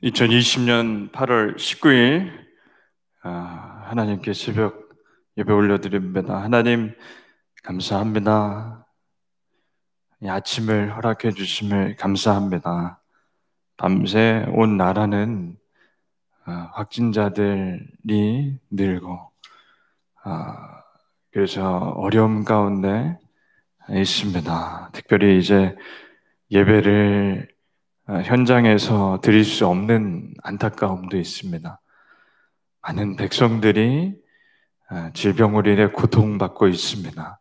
2020년 8월 19일 하나님께 새벽 예배 올려드립니다. 하나님 감사합니다. 이 아침을 허락해 주심을 감사합니다. 밤새 온 나라는 확진자들이 늘고 그래서 어려움 가운데 있습니다. 특별히 이제 예배를 현장에서 드릴 수 없는 안타까움도 있습니다. 많은 백성들이 질병으로 인해 고통받고 있습니다.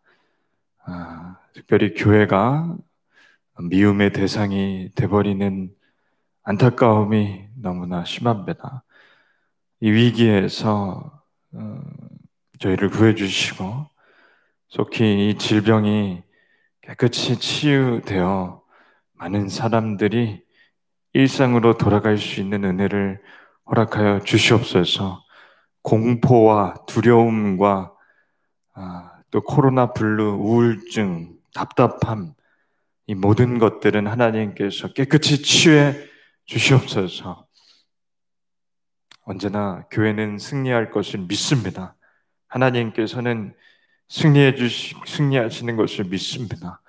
특별히 교회가 미움의 대상이 돼버리는 안타까움이 너무나 심합니다. 이 위기에서 저희를 구해주시고 속히 이 질병이 깨끗이 치유되어 많은 사람들이 일상으로 돌아갈 수 있는 은혜를 허락하여 주시옵소서. 공포와 두려움과 또 코로나 블루, 우울증, 답답함, 이 모든 것들은 하나님께서 깨끗이 치유해 주시옵소서. 언제나 교회는 승리할 것을 믿습니다. 하나님께서는 승리하시는 것을 믿습니다.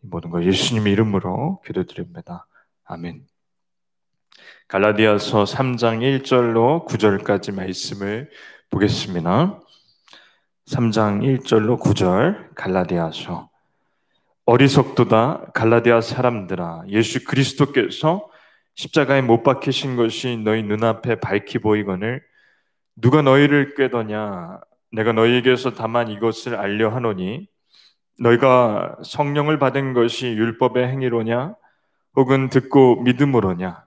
이 모든 것 예수님의 이름으로 기도드립니다. 아멘. 갈라디아서 3장 1절로 9절까지 말씀을 보겠습니다. 3장 1절로 9절 갈라디아서. 어리석도다 갈라디아 사람들아, 예수 그리스도께서 십자가에 못 박히신 것이 너희 눈앞에 밝히 보이거늘 누가 너희를 꾀더냐? 내가 너희에게서 다만 이것을 알려 하노니 너희가 성령을 받은 것이 율법의 행위로냐 혹은 듣고 믿음으로냐?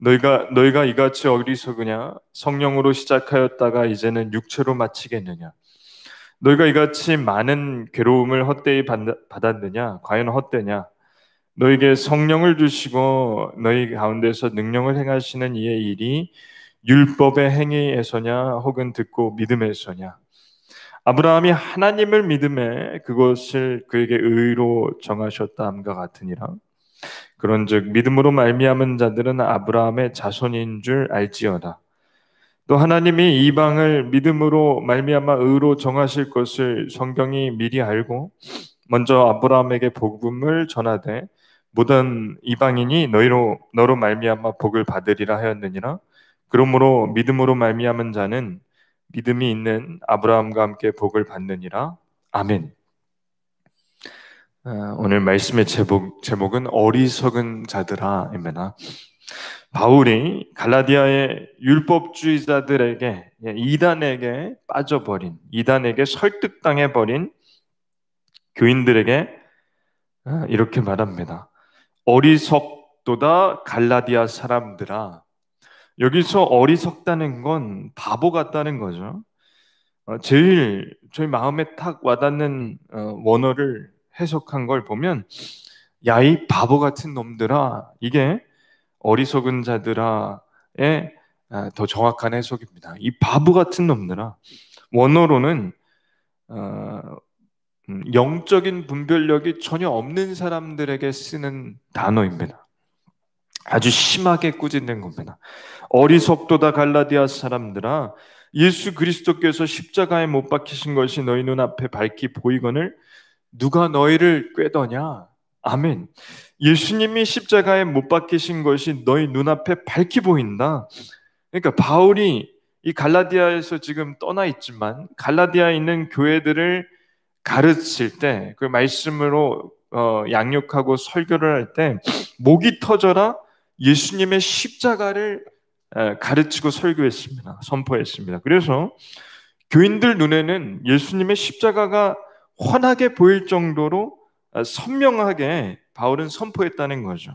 너희가 이같이 어리석으냐? 성령으로 시작하였다가 이제는 육체로 마치겠느냐? 너희가 이같이 많은 괴로움을 헛되이 받았느냐? 과연 헛되냐? 너희에게 성령을 주시고 너희 가운데서 능력을 행하시는 이의 일이 율법의 행위에서냐 혹은 듣고 믿음에서냐? 아브라함이 하나님을 믿음에 그것을 그에게 의로 정하셨다 함과 같으니라. 그런즉 믿음으로 말미암은 자들은 아브라함의 자손인 줄 알지어다. 또 하나님이 이방을 믿음으로 말미암아 의로 정하실 것을 성경이 미리 알고 먼저 아브라함에게 복음을 전하되 모든 이방인이 너로 말미암아 복을 받으리라 하였느니라. 그러므로 믿음으로 말미암은 자는 믿음이 있는 아브라함과 함께 복을 받느니라. 아멘. 오늘 말씀의 제목은 어리석은 자들아입니다. 바울이 갈라디아의 율법주의자들에게, 이단에게 빠져버린, 이단에게 설득당해버린 교인들에게 이렇게 말합니다. 어리석도다 갈라디아 사람들아. 여기서 어리석다는 건 바보 같다는 거죠. 제일 저희 마음에 탁 와닿는 원어를 해석한 걸 보면 야, 이 바보 같은 놈들아, 이게 어리석은 자들아의 더 정확한 해석입니다. 이 바보 같은 놈들아. 원어로는 영적인 분별력이 전혀 없는 사람들에게 쓰는 단어입니다. 아주 심하게 꾸짖는 겁니다. 어리석도다 갈라디아 사람들아, 예수 그리스도께서 십자가에 못 박히신 것이 너희 눈앞에 밝히 보이거늘 누가 너희를 꾀더냐? 아멘. 예수님이 십자가에 못 박히신 것이 너희 눈앞에 밝히 보인다. 그러니까 바울이 이 갈라디아에서 지금 떠나 있지만 갈라디아에 있는 교회들을 가르칠 때 그 말씀으로 양육하고 설교를 할 때 목이 터져라 예수님의 십자가를 가르치고 설교했습니다. 선포했습니다. 그래서 교인들 눈에는 예수님의 십자가가 환하게 보일 정도로 선명하게 바울은 선포했다는 거죠.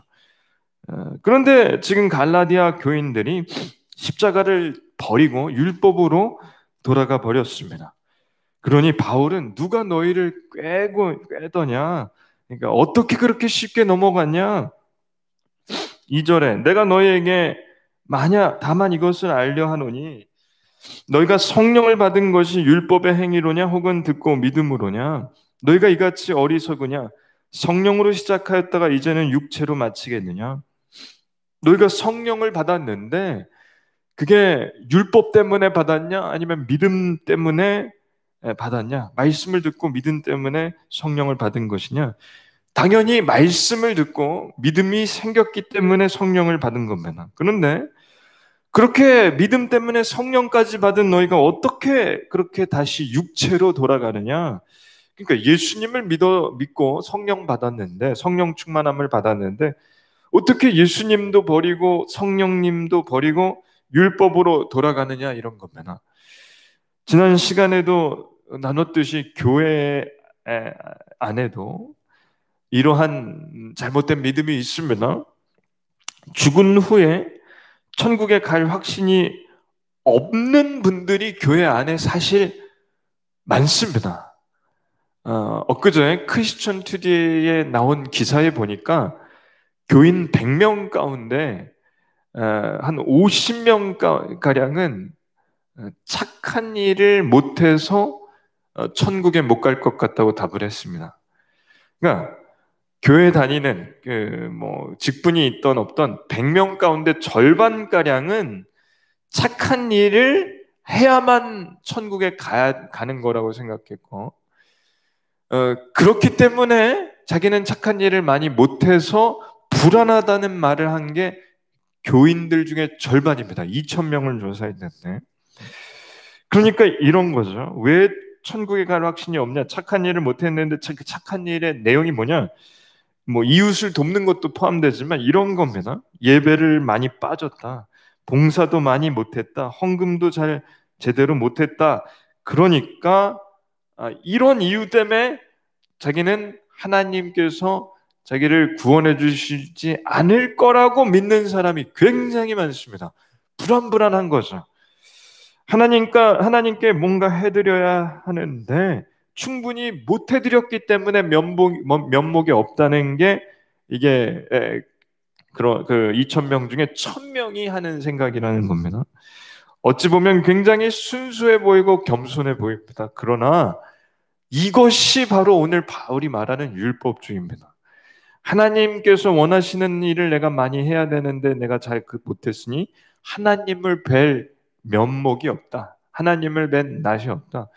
그런데 지금 갈라디아 교인들이 십자가를 버리고 율법으로 돌아가 버렸습니다. 그러니 바울은 누가 너희를 꾀더냐? 그러니까 어떻게 그렇게 쉽게 넘어갔냐? 2절에 내가 너희에게 다만 이것을 알려 하노니 너희가 성령을 받은 것이 율법의 행위로냐 혹은 듣고 믿음으로냐? 너희가 이같이 어리석으냐? 성령으로 시작하였다가 이제는 육체로 마치겠느냐? 너희가 성령을 받았는데 그게 율법 때문에 받았냐? 아니면 믿음 때문에 받았냐? 말씀을 듣고 믿음 때문에 성령을 받은 것이냐? 당연히 말씀을 듣고 믿음이 생겼기 때문에 성령을 받은 겁니다. 그런데 그렇게 믿음 때문에 성령까지 받은 너희가 어떻게 그렇게 다시 육체로 돌아가느냐? 그러니까 예수님을 믿고 성령 받았는데, 성령 충만함을 받았는데 어떻게 예수님도 버리고 성령님도 버리고 율법으로 돌아가느냐, 이런 겁니다. 지난 시간에도 나눴듯이 교회 안에도 이러한 잘못된 믿음이 있습니다. 죽은 후에 천국에 갈 확신이 없는 분들이 교회 안에 사실 많습니다. 엊그제 크리스천 투데이에 나온 기사에 보니까 교인 100명 가운데 한 50명 가량은 착한 일을 못해서 천국에 못 갈 것 같다고 답을 했습니다. 그러니까 교회 다니는 직분이 있던 없던 100명 가운데 절반 가량은 착한 일을 해야만 천국에 가는 거라고 생각했고, 그렇기 때문에 자기는 착한 일을 많이 못해서 불안하다는 말을 한 게 교인들 중에 절반입니다. 2,000명을 조사했는데. 그러니까 이런 거죠. 왜 천국에 갈 확신이 없냐? 착한 일을 못했는데 착한 일의 내용이 뭐냐? 이웃을 돕는 것도 포함되지만 이런 겁니다. 예배를 많이 빠졌다. 봉사도 많이 못했다. 헌금도 잘 제대로 못했다. 그러니까 이런 이유 때문에 자기는 하나님께서 자기를 구원해 주시지 않을 거라고 믿는 사람이 굉장히 많습니다. 불안불안한 거죠. 하나님께 뭔가 해드려야 하는데 충분히 못 해드렸기 때문에 면목이 없다는 게 이게 그 2,000명 중에 1,000명이 하는 생각이라는 겁니다. 어찌 보면 굉장히 순수해 보이고 겸손해 보입니다. 그러나 이것이 바로 오늘 바울이 말하는 율법주의입니다. 하나님께서 원하시는 일을 내가 많이 해야 되는데 내가 잘 못했으니 하나님을 뵐 면목이 없다. 하나님을 뵌 낯이 없다.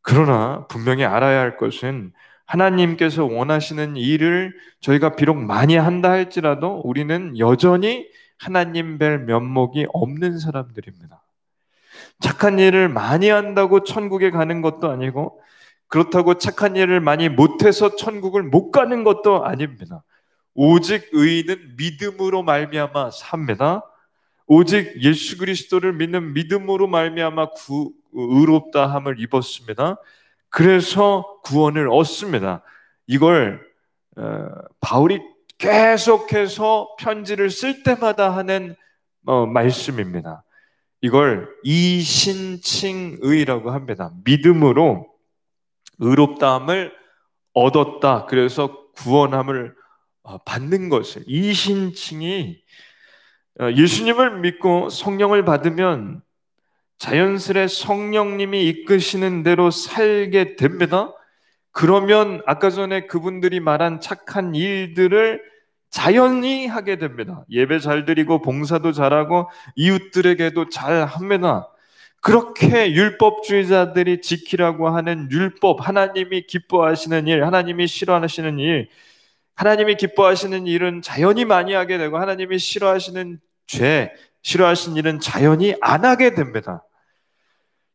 그러나 분명히 알아야 할 것은 하나님께서 원하시는 일을 저희가 비록 많이 한다 할지라도 우리는 여전히 하나님 뵐 면목이 없는 사람들입니다. 착한 일을 많이 한다고 천국에 가는 것도 아니고 그렇다고 착한 일을 많이 못해서 천국을 못 가는 것도 아닙니다. 오직 의인은 믿음으로 말미암아 삽니다. 오직 예수 그리스도를 믿는 믿음으로 말미암아 의롭다함을 입었습니다. 그래서 구원을 얻습니다. 이걸 바울이 계속해서 편지를 쓸 때마다 하는 말씀입니다. 이걸 이신칭의라고 합니다. 믿음으로 의롭다함을 얻었다. 그래서 구원함을 받는 것을, 이신칭이 예수님을 믿고 성령을 받으면 자연스레 성령님이 이끄시는 대로 살게 됩니다. 그러면 아까 전에 그분들이 말한 착한 일들을 자연히 하게 됩니다. 예배 잘 드리고 봉사도 잘하고 이웃들에게도 잘 합니다. 그렇게 율법주의자들이 지키라고 하는 율법, 하나님이 기뻐하시는 일, 하나님이 싫어하시는 일, 하나님이 기뻐하시는 일은 자연히 많이 하게 되고 하나님이 싫어하시는 죄, 싫어하시는 일은 자연히 안 하게 됩니다.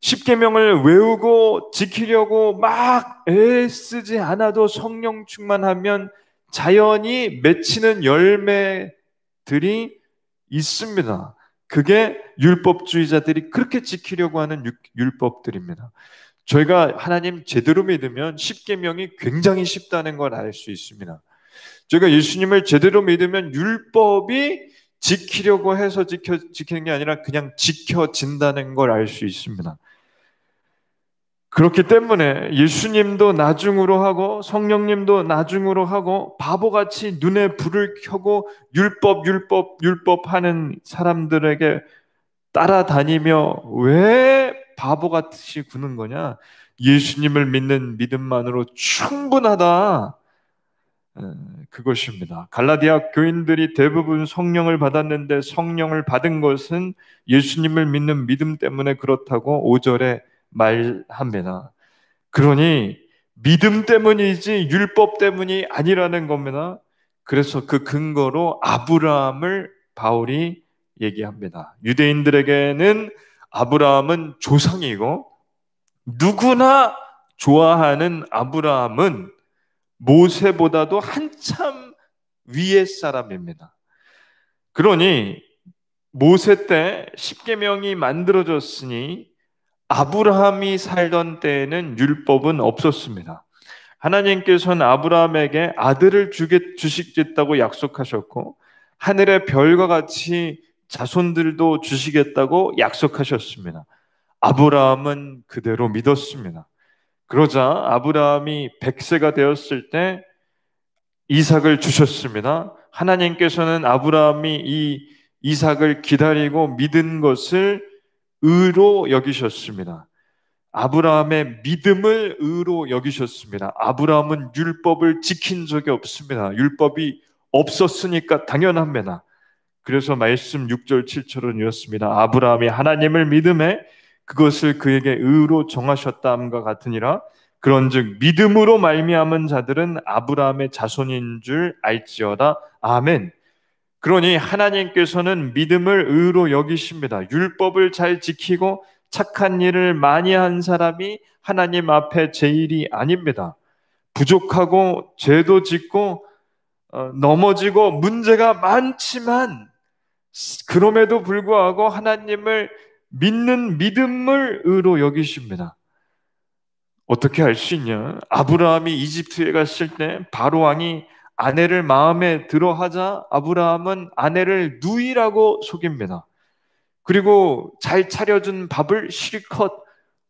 십계명을 외우고 지키려고 막 애쓰지 않아도 성령 충만하면 자연히 맺히는 열매들이 있습니다. 그게 율법주의자들이 그렇게 지키려고 하는 율법들입니다. 저희가 하나님 제대로 믿으면 십계명이 굉장히 쉽다는 걸 알 수 있습니다. 저희가 예수님을 제대로 믿으면 율법이 지키려고 해서 지키는 게 아니라 그냥 지켜진다는 걸 알 수 있습니다. 그렇기 때문에 예수님도 나중으로 하고 성령님도 나중으로 하고 바보같이 눈에 불을 켜고 율법 하는 사람들에게 따라다니며 왜 바보같이 구는 거냐? 예수님을 믿는 믿음만으로 충분하다. 그것입니다. 갈라디아 교인들이 대부분 성령을 받았는데 성령을 받은 것은 예수님을 믿는 믿음 때문에 그렇다고 5절에 말합니다. 그러니 믿음 때문이지 율법 때문이 아니라는 겁니다. 그래서 그 근거로 아브라함을 바울이 얘기합니다. 유대인들에게는 아브라함은 조상이고 누구나 좋아하는 아브라함은 모세보다도 한참 위의 사람입니다. 그러니 모세 때 십계명이 만들어졌으니 아브라함이 살던 때에는 율법은 없었습니다. 하나님께서는 아브라함에게 아들을 주시겠다고 약속하셨고 하늘의 별과 같이 자손들도 주시겠다고 약속하셨습니다. 아브라함은 그대로 믿었습니다. 그러자 아브라함이 100세가 되었을 때 이삭을 주셨습니다. 하나님께서는 아브라함이 이 이삭을 기다리고 믿은 것을 의로 여기셨습니다. 아브라함의 믿음을 의로 여기셨습니다. 아브라함은 율법을 지킨 적이 없습니다. 율법이 없었으니까 당연합니다. 그래서 말씀 6절 7절은 이렇습니다. 아브라함이 하나님을 믿음에 그것을 그에게 의로 정하셨다함과 같으니라. 그런즉 믿음으로 말미암은 자들은 아브라함의 자손인 줄 알지어다. 아멘. 그러니 하나님께서는 믿음을 의로 여기십니다. 율법을 잘 지키고 착한 일을 많이 한 사람이 하나님 앞에 제일이 아닙니다. 부족하고 죄도 짓고 넘어지고 문제가 많지만 그럼에도 불구하고 하나님을 믿는 믿음을 의로 여기십니다. 어떻게 알 수 있냐? 아브라함이 이집트에 갔을 때 바로 왕이 아내를 마음에 들어 하자 아브라함은 아내를 누이라고 속입니다. 그리고 잘 차려준 밥을 실컷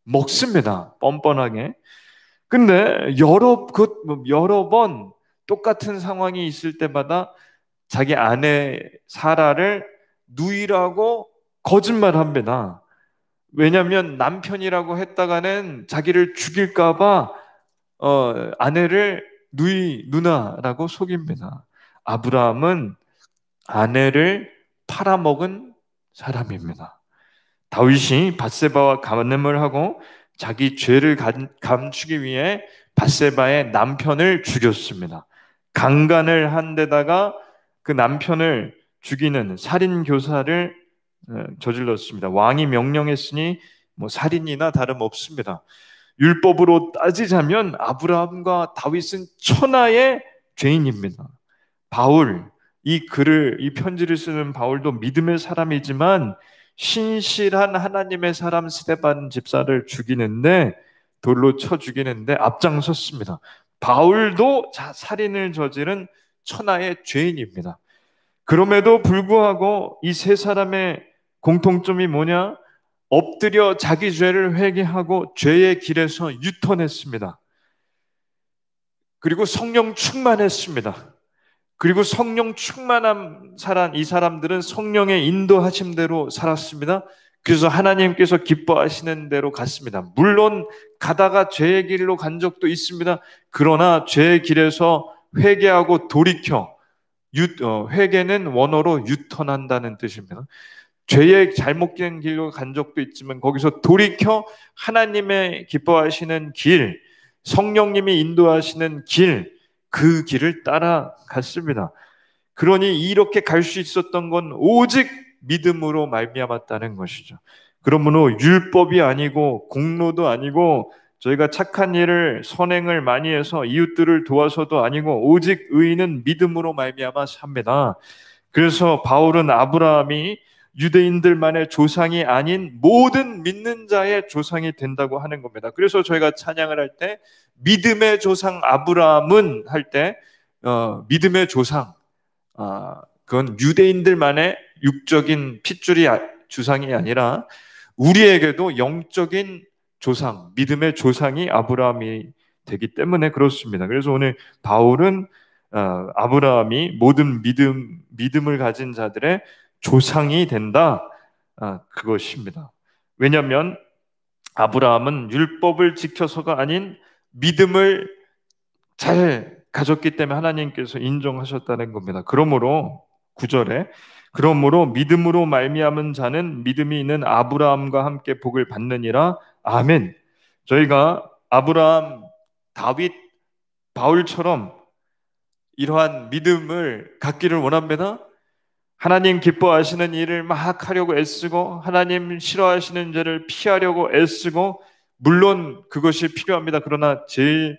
먹습니다. 뻔뻔하게. 근데 여러 번 똑같은 상황이 있을 때마다 자기 아내 사라를 누이라고 거짓말합니다. 왜냐하면 남편이라고 했다가는 자기를 죽일까봐 아내를 누나라고 속입니다. 아브라함은 아내를 팔아먹은 사람입니다. 다윗이 밧세바와 간음을 하고 자기 죄를 감추기 위해 밧세바의 남편을 죽였습니다. 강간을 한 데다가 그 남편을 죽이는 살인 교사를 저질렀습니다. 왕이 명령했으니 살인이나 다름없습니다. 율법으로 따지자면 아브라함과 다윗은 천하의 죄인입니다. 바울, 이 편지를 쓰는 바울도 믿음의 사람이지만 신실한 하나님의 사람 스데반 집사를 죽이는데 돌로 쳐 죽이는데 앞장섰습니다. 바울도 살인을 저지른 천하의 죄인입니다. 그럼에도 불구하고 이 세 사람의 공통점이 뭐냐? 엎드려 자기 죄를 회개하고 죄의 길에서 유턴했습니다. 그리고 성령 충만했습니다. 그리고 성령 충만한 이 사람들은 성령의 인도하심대로 살았습니다. 그래서 하나님께서 기뻐하시는 대로 갔습니다. 물론 가다가 죄의 길로 간 적도 있습니다. 그러나 죄의 길에서 회개하고 돌이켜 회개는 원어로 유턴한다는 뜻입니다. 죄의 잘못된 길로 간 적도 있지만 거기서 돌이켜 하나님의 기뻐하시는 길, 성령님이 인도하시는 길, 그 길을 따라갔습니다. 그러니 이렇게 갈 수 있었던 건 오직 믿음으로 말미암았다는 것이죠. 그러므로 율법이 아니고 공로도 아니고 저희가 착한 일을 선행을 많이 해서 이웃들을 도와서도 아니고 오직 의인은 믿음으로 말미암아 삽니다. 그래서 바울은 아브라함이 유대인들만의 조상이 아닌 모든 믿는 자의 조상이 된다고 하는 겁니다. 그래서 저희가 찬양을 할 때 믿음의 조상 아브라함은 할 때 믿음의 조상 그건 유대인들만의 육적인 핏줄이 주상이 아니라 우리에게도 영적인 조상, 믿음의 조상이 아브라함이 되기 때문에 그렇습니다. 그래서 오늘 바울은 아브라함이 모든 믿음을 가진 자들의 조상이 된다. 그것입니다. 왜냐하면 아브라함은 율법을 지켜서가 아닌 믿음을 잘 가졌기 때문에 하나님께서 인정하셨다는 겁니다. 그러므로 9절에 그러므로 믿음으로 말미암은 자는 믿음이 있는 아브라함과 함께 복을 받느니라. 아멘. 저희가 아브라함, 다윗, 바울처럼 이러한 믿음을 갖기를 원합니다. 하나님 기뻐하시는 일을 막 하려고 애쓰고 하나님 싫어하시는 죄를 피하려고 애쓰고, 물론 그것이 필요합니다. 그러나 제일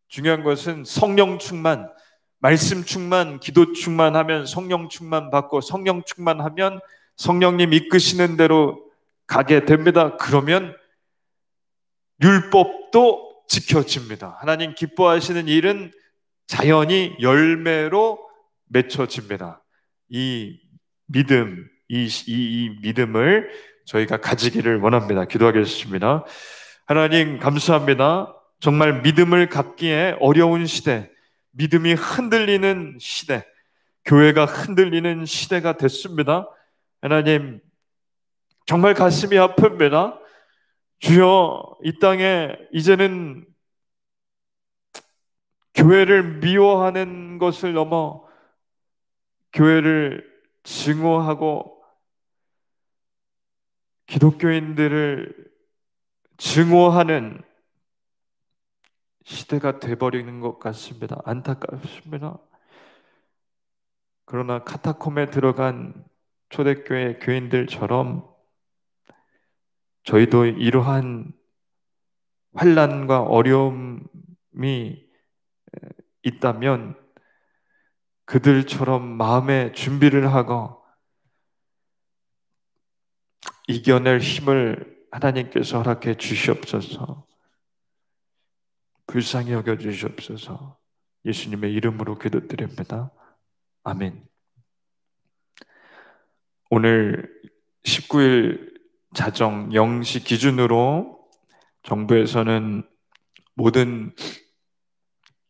중요한 것은 성령 충만, 말씀 충만, 기도 충만하면 성령 충만 받고, 성령 충만하면 성령님 이끄시는 대로 가게 됩니다. 그러면 율법도 지켜집니다. 하나님 기뻐하시는 일은 자연히 열매로 맺혀집니다. 이 믿음, 이 믿음을 저희가 가지기를 원합니다. 기도하겠습니다. 하나님 감사합니다. 정말 믿음을 갖기에 어려운 시대, 믿음이 흔들리는 시대, 교회가 흔들리는 시대가 됐습니다. 하나님 정말 가슴이 아픕니다. 주여, 이 땅에 이제는 교회를 미워하는 것을 넘어 교회를 증오하고 기독교인들을 증오하는 시대가 돼버리는 것 같습니다. 안타깝습니다. 그러나 카타콤에 들어간 초대교회 교인들처럼 저희도 이러한 환난과 어려움이 있다면 그들처럼 마음의 준비를 하고 이겨낼 힘을 하나님께서 허락해 주시옵소서. 불쌍히 여겨 주시옵소서. 예수님의 이름으로 기도드립니다. 아멘. 오늘 19일 자정 0시 기준으로 정부에서는 모든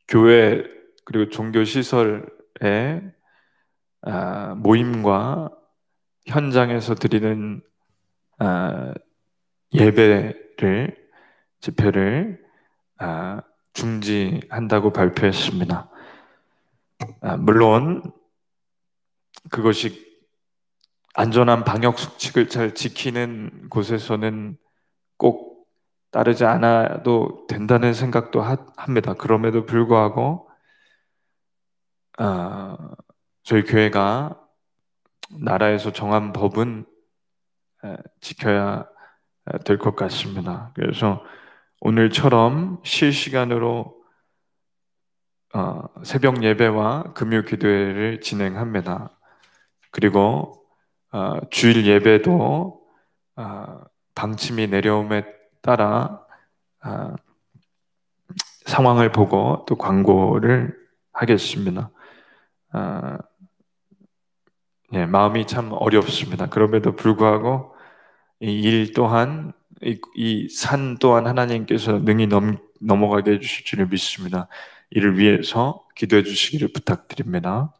교회 그리고 종교시설의 모임과 현장에서 드리는 예배를, 집회를 중지한다고 발표했습니다. 물론 그것이 안전한 방역 수칙을 잘 지키는 곳에서는 꼭 따르지 않아도 된다는 생각도 합니다. 그럼에도 불구하고 저희 교회가 나라에서 정한 법은 지켜야 될 것 같습니다. 그래서 오늘처럼 실시간으로 새벽 예배와 금요 기도회를 진행합니다. 그리고 주일 예배도 방침이 내려옴에 따라 상황을 보고 또 광고를 하겠습니다. 마음이 참 어렵습니다. 그럼에도 불구하고 이 일 또한, 이 산 또한 하나님께서 능히 넘어가게 해주실 줄을 믿습니다. 이를 위해서 기도해 주시기를 부탁드립니다.